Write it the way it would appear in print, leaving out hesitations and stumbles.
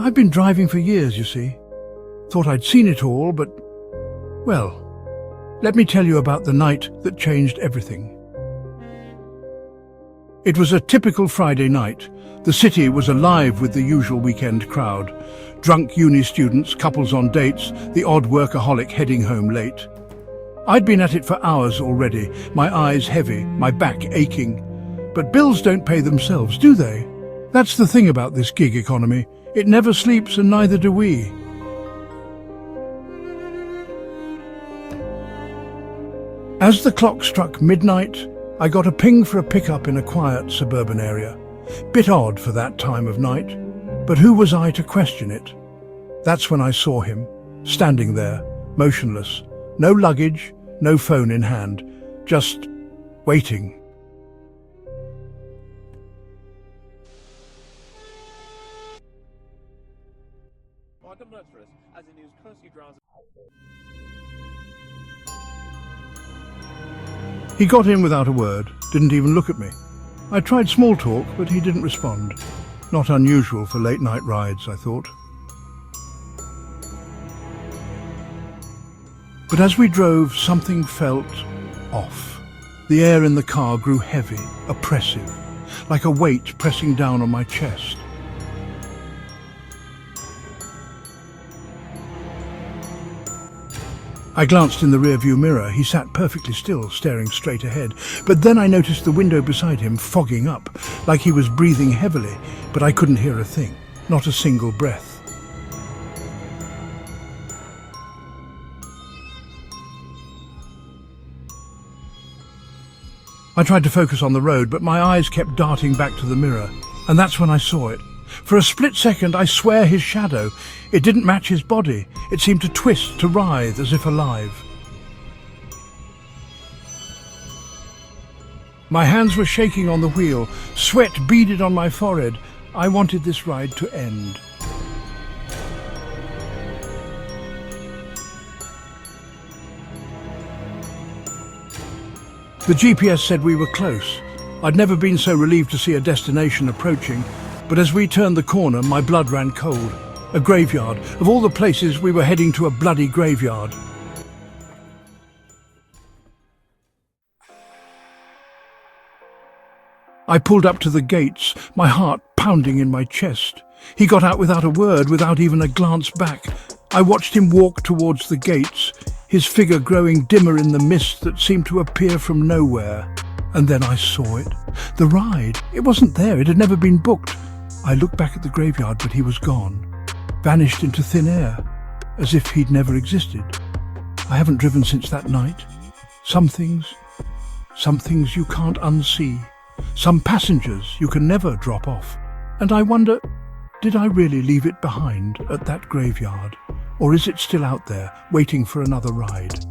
I've been driving for years, you see. Thought I'd seen it all, but, well, let me tell you about the night that changed everything. It was a typical Friday night. The city was alive with the usual weekend crowd. Drunk uni students, couples on dates, the odd workaholic heading home late. I'd been at it for hours already, my eyes heavy, my back aching. But bills don't pay themselves, do they? That's the thing about this gig economy. It never sleeps, and neither do we. As the clock struck midnight, I got a ping for a pickup in a quiet suburban area. Bit odd for that time of night, but who was I to question it? That's when I saw him, standing there, motionless. No luggage, no phone in hand, just waiting. He got in without a word, didn't even look at me. I tried small talk, but he didn't respond. Not unusual for late-night rides, I thought. But as we drove, something felt off. The air in the car grew heavy, oppressive, like a weight pressing down on my chest. I glanced in the rearview mirror. He sat perfectly still, staring straight ahead. But then I noticed the window beside him fogging up, like he was breathing heavily, but I couldn't hear a thing, not a single breath. I tried to focus on the road, but my eyes kept darting back to the mirror, and that's when I saw it. For a split second, I swear his shadow. It didn't match his body. It seemed to twist, to writhe, as if alive. My hands were shaking on the wheel. Sweat beaded on my forehead. I wanted this ride to end. The GPS said we were close. I'd never been so relieved to see a destination approaching. But as we turned the corner, my blood ran cold. A graveyard. Of all the places, we were heading to a bloody graveyard. I pulled up to the gates, my heart pounding in my chest. He got out without a word, without even a glance back. I watched him walk towards the gates, his figure growing dimmer in the mist that seemed to appear from nowhere. And then I saw it. The ride. It wasn't there. It had never been booked. I looked back at the graveyard, but he was gone. Vanished into thin air, as if he'd never existed. I haven't driven since that night. Some things you can't unsee. Some passengers you can never drop off. And I wonder, did I really leave it behind at that graveyard? Or is it still out there, waiting for another ride?